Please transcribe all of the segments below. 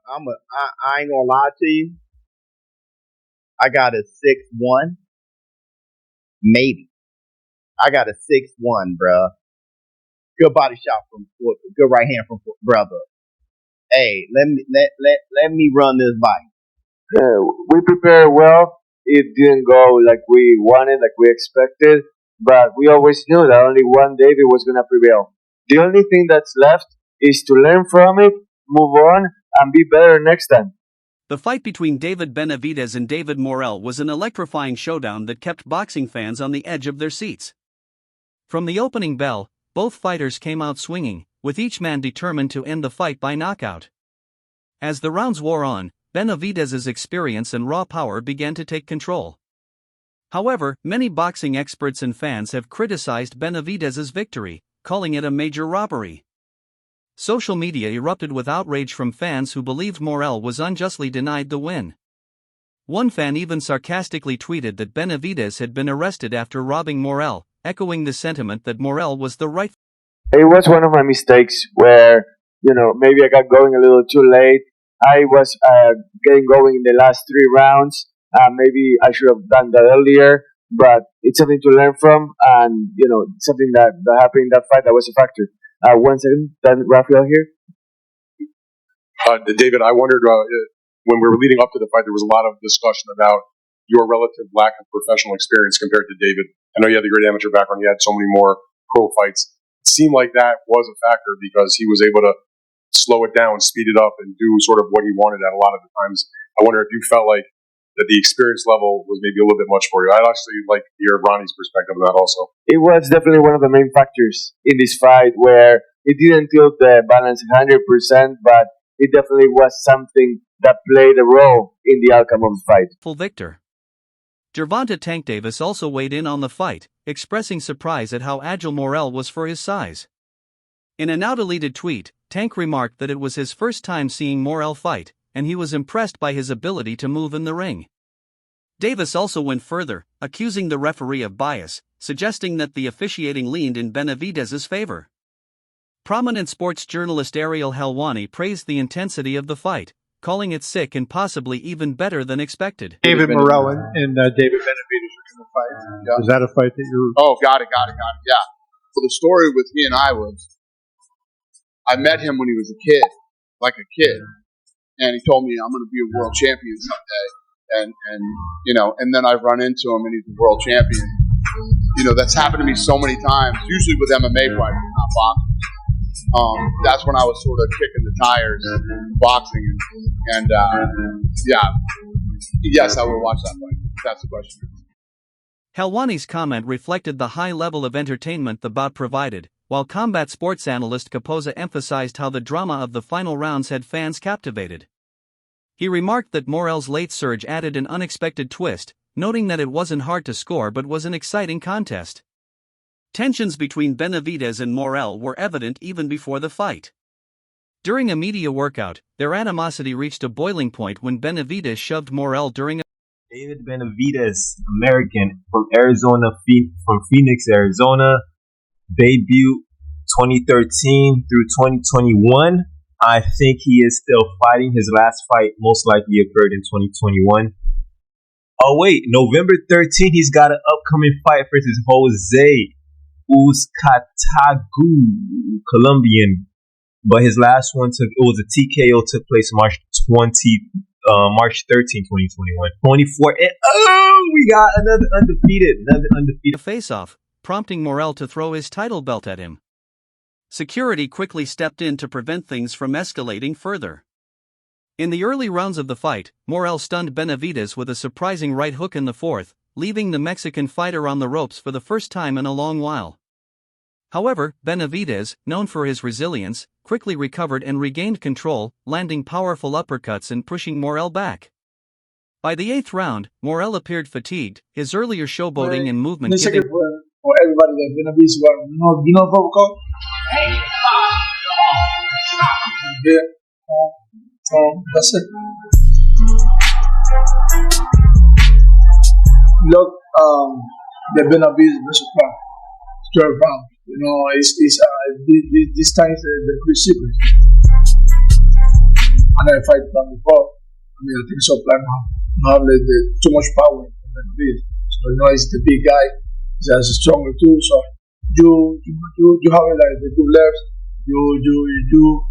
I ain't gonna lie to you. I got a 6'1", maybe. I got a 6'1", bruh. Good body shot from good right hand from brother. Hey, let me run this bike. We prepared well. It didn't go like we wanted, like we expected, but we always knew that only one David was gonna prevail. The only thing that's left is to learn from it, move on, and be better next time. The fight between David Benavidez and David Morrell was an electrifying showdown that kept boxing fans on the edge of their seats. From the opening bell, both fighters came out swinging, with each man determined to end the fight by knockout. As the rounds wore on, Benavidez's experience and raw power began to take control. However, many boxing experts and fans have criticized Benavidez's victory, calling it a major robbery. Social media erupted with outrage from fans who believed Morrell was unjustly denied the win. One fan even sarcastically tweeted that Benavidez had been arrested after robbing Morrell, echoing the sentiment that Morrell was the right. It was one of my mistakes where, maybe I got going a little too late. I was getting going in the last 3 rounds. Maybe I should have done that earlier, but it's something to learn from, and something that happened in that fight that was a factor. 1 second, then Raphael here. David, I wondered when we were leading up to the fight, there was a lot of discussion about your relative lack of professional experience compared to David. I know you had the great amateur background; you had so many more pro fights. It seemed like that was a factor because he was able to slow it down, speed it up, and do sort of what he wanted at a lot of the times. I wonder if you felt like that the experience level was maybe a little bit much for you. I'd actually like to hear Ronnie's perspective on that also. It was definitely one of the main factors in this fight where it didn't tilt the balance 100%, but it definitely was something that played a role in the outcome of the fight. Full victor. Gervonta Tank Davis also weighed in on the fight, expressing surprise at how agile Morrell was for his size. In a now-deleted tweet, Tank remarked that it was his first time seeing Morrell fight, and he was impressed by his ability to move in the ring. Davis also went further, accusing the referee of bias, suggesting that the officiating leaned in Benavidez's favor. Prominent sports journalist Ariel Helwani praised the intensity of the fight, calling it sick and possibly even better than expected. David Morrell and David Benavidez are going to fight. Yeah. Is that a fight that you're... Oh, got it. Yeah. So the story with he and I met him when he was a kid, and he told me I'm going to be a world champion someday, and then I run into him and he's a world champion. That's happened to me so many times, usually with MMA fighters, not boxing. That's when I was sort of kicking the tires in boxing, and yes, I would watch that fight. That's the question. Helwani's comment reflected the high level of entertainment the bout provided, while combat sports analyst Capoza emphasized how the drama of the final rounds had fans captivated. He remarked that Morrell's late surge added an unexpected twist, noting that it wasn't hard to score but was an exciting contest. Tensions between Benavidez and Morrell were evident even before the fight. During a media workout, their animosity reached a boiling point when Benavidez shoved Morrell during a... David Benavidez, American, from Arizona, from Phoenix, Arizona, debut 2013 through 2021. I think he is still fighting. His last fight most likely occurred in 2021. Oh wait, November 13th, he's got an upcoming fight versus Jose Uzcatagu, Colombian. But his last one was a TKO, took place March 13, 2021. 24, and we got another undefeated face-off, prompting Morrell to throw his title belt at him. Security quickly stepped in to prevent things from escalating further. In the early rounds of the fight, Morrell stunned Benavidez with a surprising right hook in the fourth, leaving the Mexican fighter on the ropes for the first time in a long while. However, Benavidez, known for his resilience, quickly recovered and regained control, landing powerful uppercuts and pushing Morrell back. By the eighth round, Morrell appeared fatigued, his earlier showboating and movement giving... For everybody that Benavidez was, what we call? Hey, stop! Yeah, that's it. Look, the Benavidez versus Clark, 12 rounds. This time the secret. another fight than before. I mean, I think so. Plan not let too much power on Benavidez. So he's the big guy. He's stronger too. So you have like the two lefts. You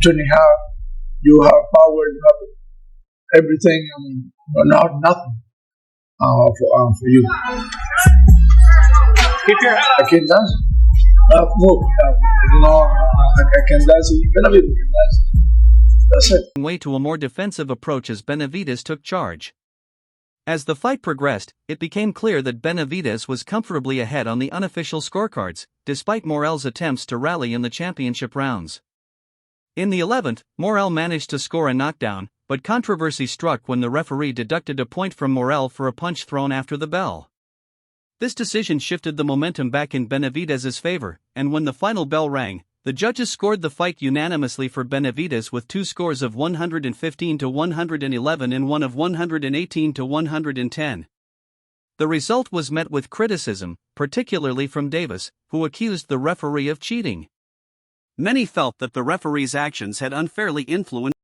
training hard. You have power. You have everything. I mean, not nothing for you. Keep your head up. I can dance. Move. I can dance. Benavidez can dance. That's it. Way to a more defensive approach as Benavidez took charge. As the fight progressed, it became clear that Benavidez was comfortably ahead on the unofficial scorecards, despite Morrell's attempts to rally in the championship rounds. In the 11th, Morrell managed to score a knockdown, but controversy struck when the referee deducted a point from Morrell for a punch thrown after the bell. This decision shifted the momentum back in Benavidez's favor, and when the final bell rang, the judges scored the fight unanimously for Benavidez with two scores of 115 to 111 and one of 118 to 110. The result was met with criticism, particularly from Davis, who accused the referee of cheating. Many felt that the referee's actions had unfairly influenced.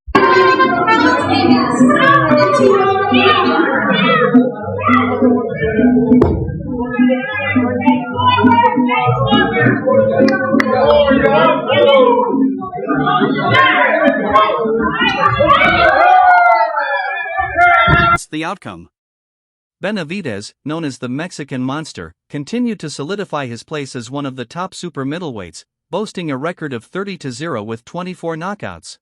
The outcome. Benavidez, known as the Mexican Monster, continued to solidify his place as one of the top super middleweights, boasting a record of 30-0 with 24 knockouts.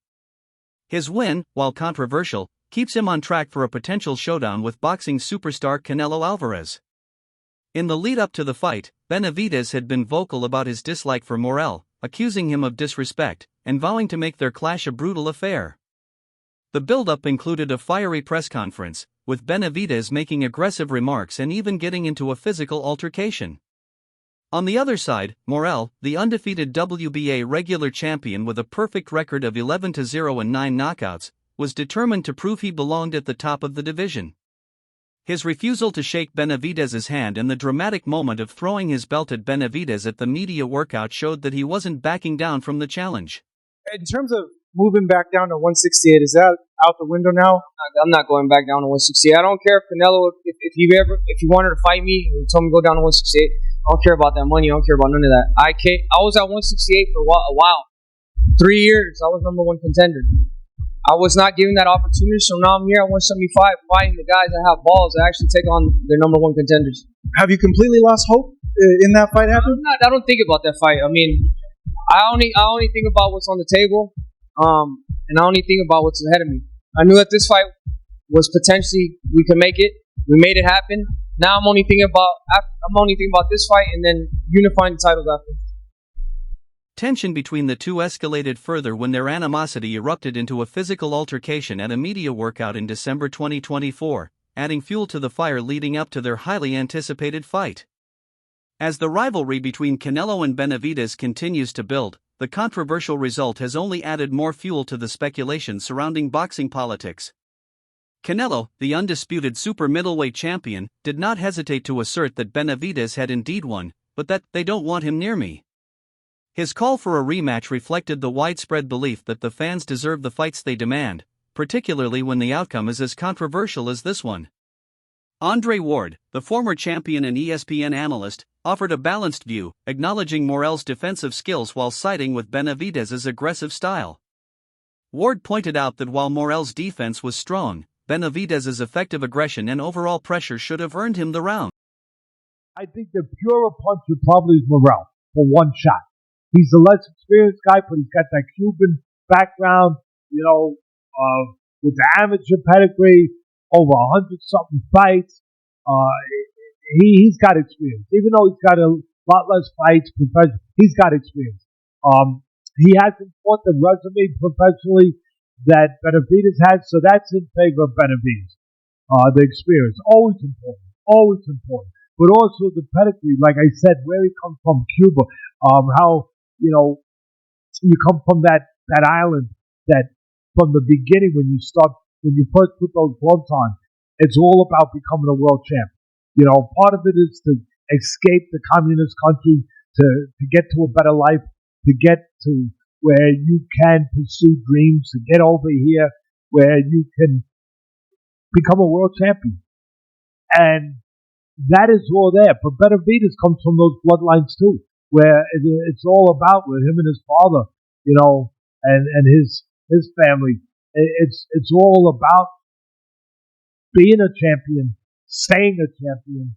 His win, while controversial, keeps him on track for a potential showdown with boxing superstar Canelo Alvarez. In the lead-up to the fight, Benavidez had been vocal about his dislike for Morrell, accusing him of disrespect, and vowing to make their clash a brutal affair. The build-up included a fiery press conference, with Benavidez making aggressive remarks and even getting into a physical altercation. On the other side, Morrell, the undefeated WBA regular champion with a perfect record of 11-0 and 9 knockouts, was determined to prove he belonged at the top of the division. His refusal to shake Benavidez's hand and the dramatic moment of throwing his belt at Benavidez at the media workout showed that he wasn't backing down from the challenge. In terms of moving back down to 168, is that out the window now? I'm not going back down to 168. I don't care if Canelo, if you wanted to fight me and told me to go down to 168, I don't care about that money. I don't care about none of that. I was at 168 for a while. 3 years, I was number one contender. I was not given that opportunity, so now I'm here at 175 fighting the guys that have balls that actually take on their number one contenders. Have you completely lost hope in that fight happening? I don't think about that fight. I mean, I only think about what's on the table, and I only think about what's ahead of me. I knew that this fight was potentially we could make it. We made it happen. Now I'm only thinking about this fight and then unifying the titles after. Tension between the two escalated further when their animosity erupted into a physical altercation at a media workout in December 2024, adding fuel to the fire leading up to their highly anticipated fight. As the rivalry between Canelo and Benavidez continues to build, the controversial result has only added more fuel to the speculation surrounding boxing politics. Canelo, the undisputed super middleweight champion, did not hesitate to assert that Benavidez had indeed won, but that they don't want him near me. His call for a rematch reflected the widespread belief that the fans deserve the fights they demand, particularly when the outcome is as controversial as this one. Andre Ward, the former champion and ESPN analyst, offered a balanced view, acknowledging Morrell's defensive skills while siding with Benavidez's aggressive style. Ward pointed out that while Morrell's defense was strong, Benavidez's effective aggression and overall pressure should have earned him the round. I think the purer puncher probably is Morrell for one shot. He's a less experienced guy, but he's got that Cuban background, with the amateur pedigree, over 100-something fights. He's got experience. Even though he's got a lot less fights professionally, he's got experience. He hasn't fought the resume professionally that Benavidez has, so that's in favor of Benavidez. The experience, always important. But also the pedigree, like I said, where he comes from, Cuba, how, you come from that island that from the beginning when you first put those gloves on, it's all about becoming a world champ. Part of it is to escape the communist country, to get to a better life, to get to where you can pursue dreams, to get over here where you can become a world champion. And that is all there. But Benavidez comes from those bloodlines too, where it's all about with him and his father, and his family. It's all about being a champion, staying a champion,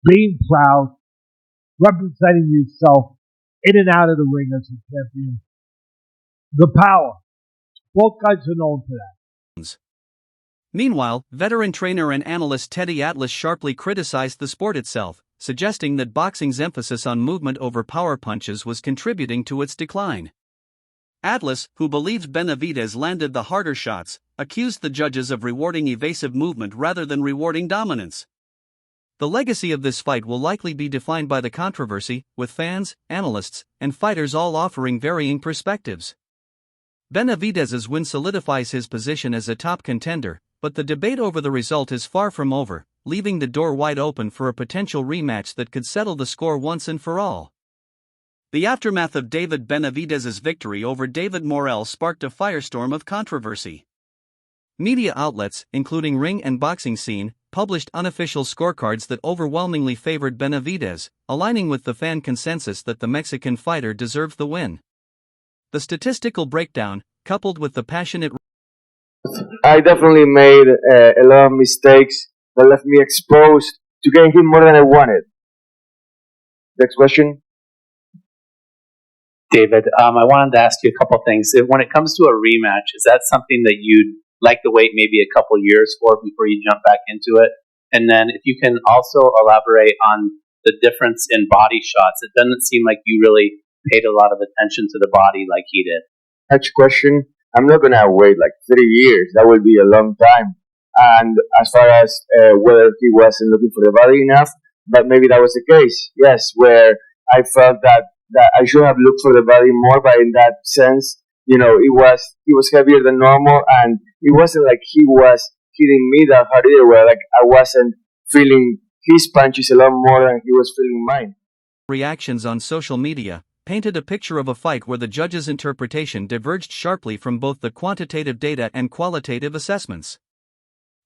being proud, representing yourself in and out of the ring as a champion. The power. Both guys are known for that. Meanwhile, veteran trainer and analyst Teddy Atlas sharply criticized the sport itself, suggesting that boxing's emphasis on movement over power punches was contributing to its decline. Atlas, who believes Benavidez landed the harder shots, accused the judges of rewarding evasive movement rather than rewarding dominance. The legacy of this fight will likely be defined by the controversy, with fans, analysts, and fighters all offering varying perspectives. Benavidez's win solidifies his position as a top contender, but the debate over the result is far from over, leaving the door wide open for a potential rematch that could settle the score once and for all. The aftermath of David Benavidez's victory over David Morrell sparked a firestorm of controversy. Media outlets, including Ring and Boxing Scene, published unofficial scorecards that overwhelmingly favored Benavidez, aligning with the fan consensus that the Mexican fighter deserved the win. The statistical breakdown, coupled with the passionate I definitely made a lot of mistakes that left me exposed to getting hit more than I wanted. Next question. David, I wanted to ask you a couple things. When it comes to a rematch, is that something that you'd like to wait maybe a couple years for before you jump back into it? And then if you can also elaborate on the difference in body shots. It doesn't seem like you really paid a lot of attention to the body like he did. Next question. I'm not going to wait like 3 years. That will be a long time. And as far as whether he wasn't looking for the body enough, but maybe that was the case. Yes, where I felt that I should have looked for the body more, but in that sense, he was heavier than normal, and it wasn't like he was hitting me that hard either, where like I wasn't feeling his punches a lot more than he was feeling mine. Reactions on social media painted a picture of a fight where the judge's interpretation diverged sharply from both the quantitative data and qualitative assessments.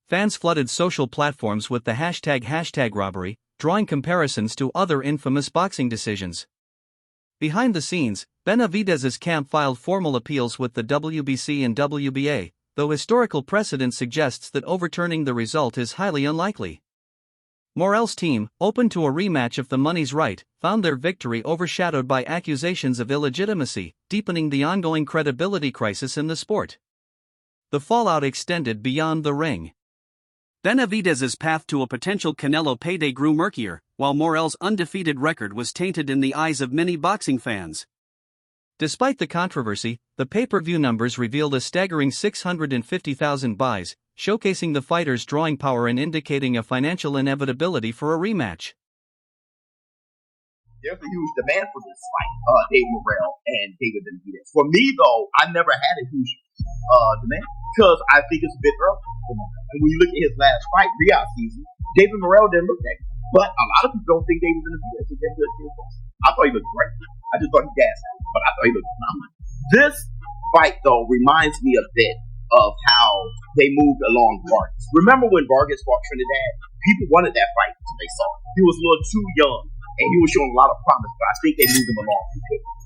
Fans flooded social platforms with the hashtag Robbery, drawing comparisons to other infamous boxing decisions. Behind the scenes, Benavidez's camp filed formal appeals with the WBC and WBA, though historical precedent suggests that overturning the result is highly unlikely. Morrell's team, open to a rematch if the money's right, found their victory overshadowed by accusations of illegitimacy, deepening the ongoing credibility crisis in the sport. The fallout extended beyond the ring. Benavidez's path to a potential Canelo payday grew murkier, while Morrell's undefeated record was tainted in the eyes of many boxing fans. Despite the controversy, the pay-per-view numbers revealed a staggering 650,000 buys, showcasing the fighter's drawing power and indicating a financial inevitability for a rematch. There's a huge demand for this fight, David Morrell and David Benavidez. For me, though, I never had a huge demand because I think it's a bit early. And when you look at his last fight, Riyadh season, David Morrell didn't look that good. But a lot of people don't think David Benavidez is that good. I thought he looked great. I just thought he gassed out, but I thought he looked phenomenal. This fight, though, reminds me a bit of how they moved along Vargas. Remember when Vargas fought Trinidad? People wanted that fight until they saw it. He was a little too young, and he was showing a lot of promise, but I think they moved him along.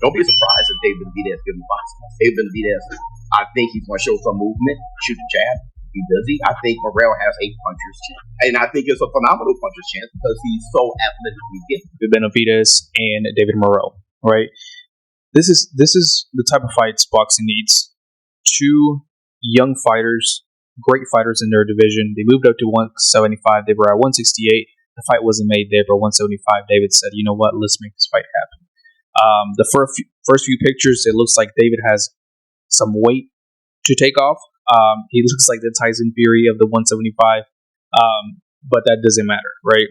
Don't be surprised if David Benavidez gives him boxing. David Benavidez, I think he's going to show some movement, shoot a jab. He does. I think Morrell has a puncher's chance, and I think it's a phenomenal puncher's chance because he's so athletically gifted. Benavidez and David Morrell, right? This is the type of fights boxing needs. Two young fighters, great fighters in their division. They moved up to 175. They were at 168. The fight wasn't made there, but 175. David said, "You know what? Let's make this fight happen." The first few pictures, it looks like David has some weight to take off. He looks like the Tyson Fury of the 175, but that doesn't matter, right?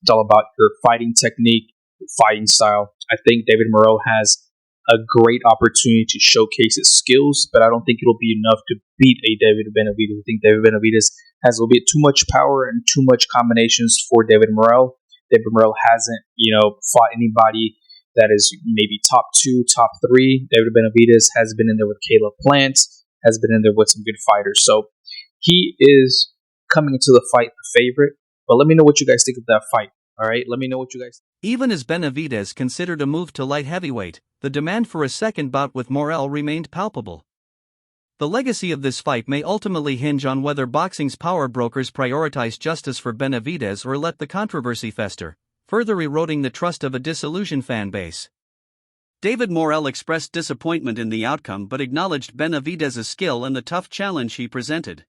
It's all about your fighting technique, your fighting style. I think David Morrell has a great opportunity to showcase his skills, but I don't think it'll be enough to beat a David Benavidez. I think David Benavidez has a little bit too much power and too much combinations for David Morrell. David Morrell hasn't, fought anybody that is maybe top 2, top 3. David Benavidez has been in there with Caleb Plant. has been in there with some good fighters. So he is coming into the fight a favorite. But let me know what you guys think of that fight. All right, let me know what you guys. Even as Benavidez considered a move to light heavyweight, the demand for a second bout with Morrell remained palpable. The legacy of this fight may ultimately hinge on whether boxing's power brokers prioritize justice for Benavidez or let the controversy fester, further eroding the trust of a disillusioned fan base. David Morrell expressed disappointment in the outcome but acknowledged Benavidez's skill and the tough challenge he presented.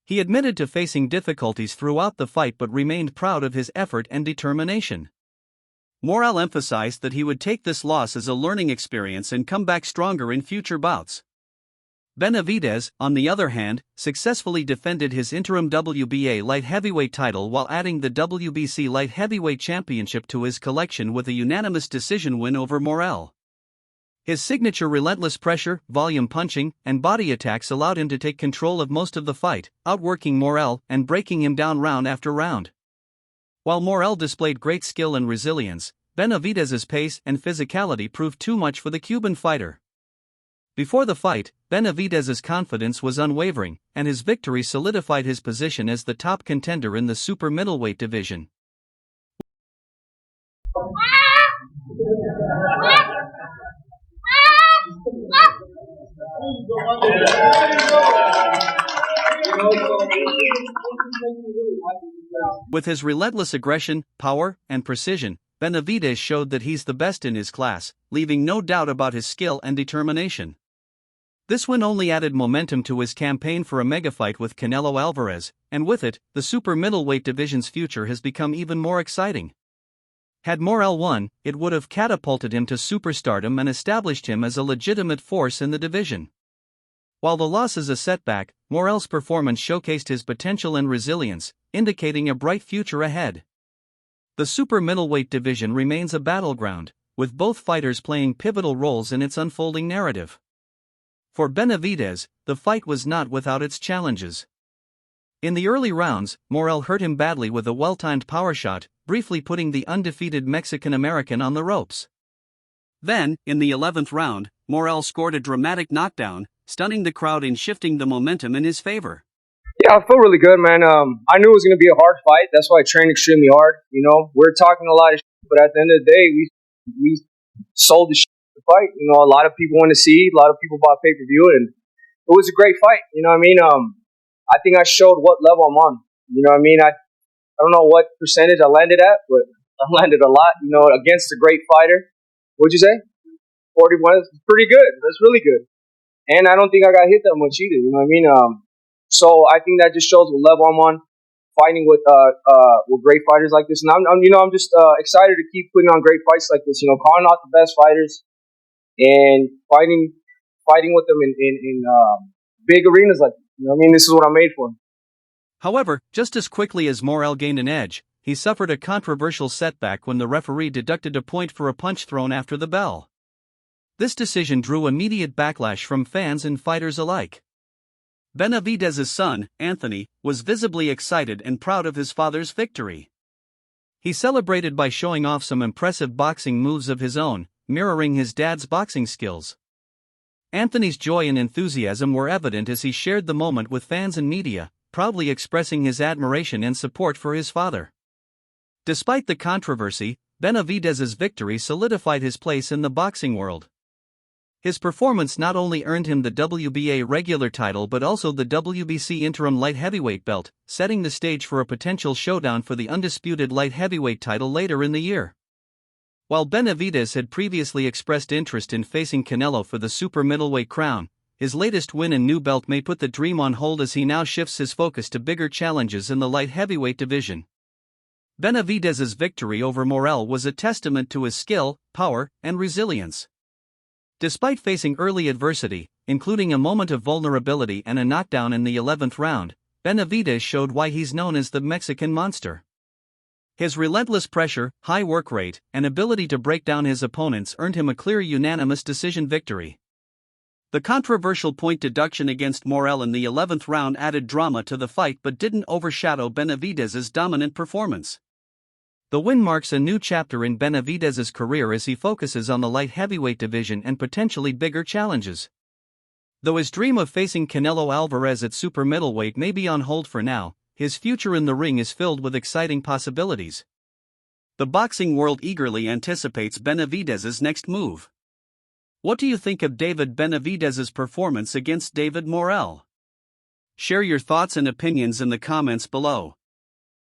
He admitted to facing difficulties throughout the fight but remained proud of his effort and determination. Morrell emphasized that he would take this loss as a learning experience and come back stronger in future bouts. Benavidez, on the other hand, successfully defended his interim WBA light heavyweight title while adding the WBC light heavyweight championship to his collection with a unanimous decision win over Morrell. His signature relentless pressure, volume punching, and body attacks allowed him to take control of most of the fight, outworking Morrell and breaking him down round after round. While Morrell displayed great skill and resilience, Benavidez's pace and physicality proved too much for the Cuban fighter. Before the fight, Benavidez's confidence was unwavering, and his victory solidified his position as the top contender in the super middleweight division. With his relentless aggression, power, and precision, Benavidez showed that he's the best in his class, leaving no doubt about his skill and determination. This win only added momentum to his campaign for a megafight with Canelo Alvarez, and with it, the super middleweight division's future has become even more exciting. Had Morrell won, it would have catapulted him to superstardom and established him as a legitimate force in the division. While the loss is a setback, Morrell's performance showcased his potential and resilience, indicating a bright future ahead. The super middleweight division remains a battleground, with both fighters playing pivotal roles in its unfolding narrative. For Benavidez, the fight was not without its challenges. In the early rounds, Morrell hurt him badly with a well-timed power shot, briefly putting the undefeated Mexican-American on the ropes. Then, in the 11th round, Morrell scored a dramatic knockdown, stunning the crowd and shifting the momentum in his favor. Yeah, I feel really good, man. I knew it was going to be a hard fight. That's why I trained extremely hard. You know, we're talking a lot of shit, but at the end of the day, we sold the shit. Fight, you know, a lot of people want to see, a lot of people bought pay-per-view, and it was a great fight. You know what I mean? I think I showed what level I'm on. You know what I mean? I don't know what percentage I landed at, but I landed a lot, you know, against a great fighter. What'd you say? 41. That's pretty good. That's really good. And I don't think I got hit that much either. You know what I mean? So I think that just shows what level I'm on, fighting with great fighters like this. And I'm just excited to keep putting on great fights like this. You know, calling out the best fighters. And fighting with them in big arenas like, you know what I mean? This is what I'm made for. However, just as quickly as Morrell gained an edge, he suffered a controversial setback when the referee deducted a point for a punch thrown after the bell. This decision drew immediate backlash from fans and fighters alike. Benavidez's son, Anthony, was visibly excited and proud of his father's victory. He celebrated by showing off some impressive boxing moves of his own, mirroring his dad's boxing skills. Anthony's joy and enthusiasm were evident as he shared the moment with fans and media, proudly expressing his admiration and support for his father. Despite the controversy, Benavidez's victory solidified his place in the boxing world. His performance not only earned him the WBA regular title but also the WBC interim light heavyweight belt, setting the stage for a potential showdown for the undisputed light heavyweight title later in the year. While Benavidez had previously expressed interest in facing Canelo for the super middleweight crown, his latest win and new belt may put the dream on hold as he now shifts his focus to bigger challenges in the light heavyweight division. Benavidez's victory over Morrell was a testament to his skill, power, and resilience. Despite facing early adversity, including a moment of vulnerability and a knockdown in the 11th round, Benavidez showed why he's known as the Mexican Monster. His relentless pressure, high work rate, and ability to break down his opponents earned him a clear unanimous decision victory. The controversial point deduction against Morrell in the 11th round added drama to the fight but didn't overshadow Benavidez's dominant performance. The win marks a new chapter in Benavidez's career as he focuses on the light heavyweight division and potentially bigger challenges. Though his dream of facing Canelo Alvarez at super middleweight may be on hold for now, his future in the ring is filled with exciting possibilities. The boxing world eagerly anticipates Benavidez's next move. What do you think of David Benavidez's performance against David Morrell? Share your thoughts and opinions in the comments below.